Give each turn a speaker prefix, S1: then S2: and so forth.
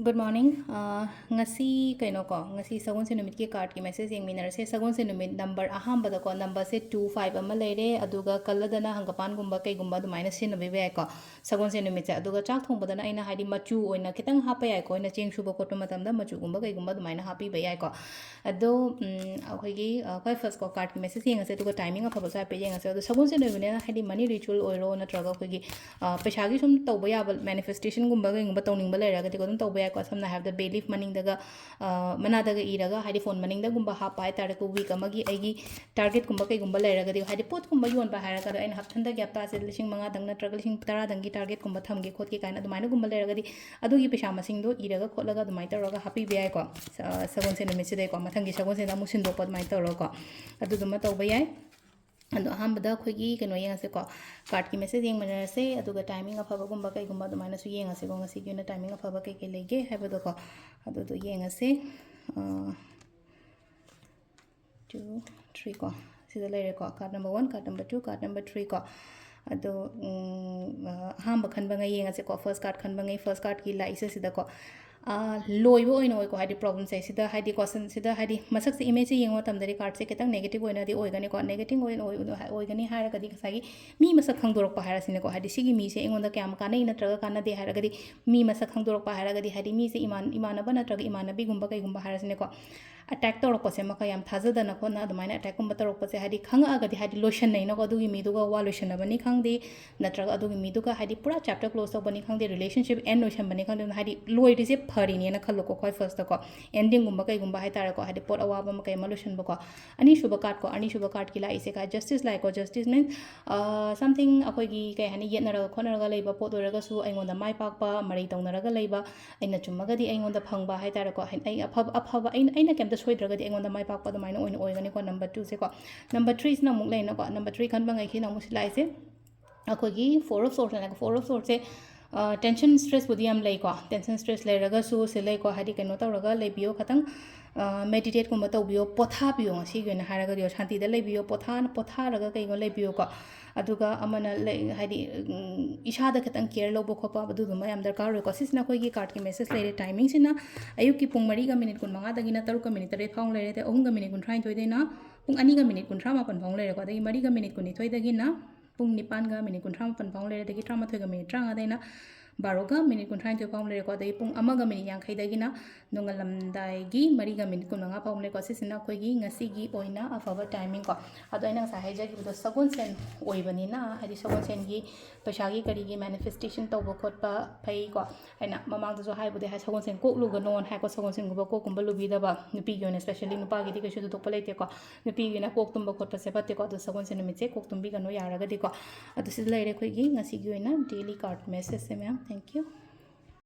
S1: Good morning. Ngasi kaino ko ngasi Sagolsen Numitki card ki message yeng minner se Sagolsen Numit number aham bada ko number se 25 ama leire aduga kalladana hangapan gumba kai gumba dumaina sin nabi be ko Sagolsen Numit se aduga chak thong badana aina haidi machu oina kitang hapa yai ko ina cheng shuba ko to matam da machu gumba kai gumba dumaina happy be yai ko ado akhoi gi kai first ko card ki message yeng ase aduga timing of ba sa pe yeng ase ado Sagolsen Numit ne haidi money ritual oiro na traga khoi gi paisa gi sum tawba ya manifestation gumba kai gumba tawning ba leira ga ti ko dum tawba ko samna have the belief maning daga mana daga iraga haidi phone maning da gumba ha pai tar ko week amagi aigi target gumba kai gumba leira ga di haidi pot gumba yon ba hara ga ain hapthan da gyapta se lishing manga dang na tragal lishing tara dang gi target gumba tham gi khot ki kaina dumaina gumba leira ga di adu gi pesa masing do iraga khotlaga dumai taraga happy bi ai ko Sagolsen Numit se ko mathang gi Sagolsen da musin do pod mai taro ko adu duma tawba yai ado ahambada khoigi keno yengase ko card ki message yeng manase aduga timing afaba gumba kai gumba dumaina su yengase ko ngasi gi na timing afaba kai kai lege habado ko ado do yengase 2 3 ko sida lere ko card number 1 card number 2 card number 3 ko ado ahamba khanba ngai yengase ko first card khanba ngai first card ki la isa sida ko loibo oino ko hadi problem sai sida hadi question sida hadi masak se image yengo tamdari card se ketang negative oina di oigani ko negative oigani hara kadi sagi mi masak khangdorok pa hara sine ko hadi sigi mi se engonda kyam kana ina traga kana de hara kadi mi masak khangdorok pa hara kadi hadi mi se imana bana traga imana bi gumba kai gumba hara sine ko attack torok pa se maka yam thajadana ko na dumaina attack gumba torok pa se hadi khanga agadi hadi lotion nei no ko dugi mi duga wa lotion bani khangdi natraga adugi mi duga hadi pura chapter close to bani khangdi relationship end lotion bani khangdi hadi loi rise phari ni na khallo ko khoi first ko ending gumba kai gumba hai tara ko hadi pot awa ba makai malution ba ko ani shuba card ki la ise ka justice like ko justice means something akoi gi kai hani yet naraga khonaraga leiba pot oraga su aingonda mai pak pa mari tawnaraga leiba aina chummaga di aingonda phangba hai tara ko ai afaba aina kemda soidraga di aingonda mai pak pa do maina oin oigani ko number 2 se ko number 3 is na muk leina ko number 3 khan ba ngai khi na musila ise akoi gi 4 of swords na 4 of swords se tension stress budi am lei ko tension stress le raga su se lei ko hadi keno tawraga lebiyo khatang meditate ko matawbiyo potha biyo si gena haraga dio shanti da lebiyo potha raga kai go lebiyo ko aduga amana hadi isha da khatang care lobo khopa adu duma yam darkar ro ko sisna koi gi card ki message le timing sina ayuk ki pung mari ga minute kun manga dagina taru ka minute re phang le te ohum ga minute kun thain thoi deina pung ani ga minute kun thama pan phang le ko dagi mari ga minute kun ni thoi dagina pung nipan ga minute kun thama pan phang le dagi thama thoi ga minute tranga deina baroga minute kun thain thoi phang le ko dagi pung amaga minute yang khai dagina nongalam dai gi mari ga minute kun manga phang le ko sisina koi gi ngasi gi oina afaba timing ko ado aina sa haija gi do Sagolsen oi bani na hadi Sagolsen gi paisa gi kari gi manifestation to bo khot pa phai ko aina mamang do hai bude ha Sagolsen ko lu ga non ha ko Sagolsen go ko kumba lu bi da ba nupi gi on especially nupa gi di ke shu do pa lete ko nupi gi na kok tum ba khot pa se patte ko do Sagolsen Numit se kok tum bi ga no yara ga di ko ado sis laire khoi gi ngasi gi oina daily card message se ma'am thank you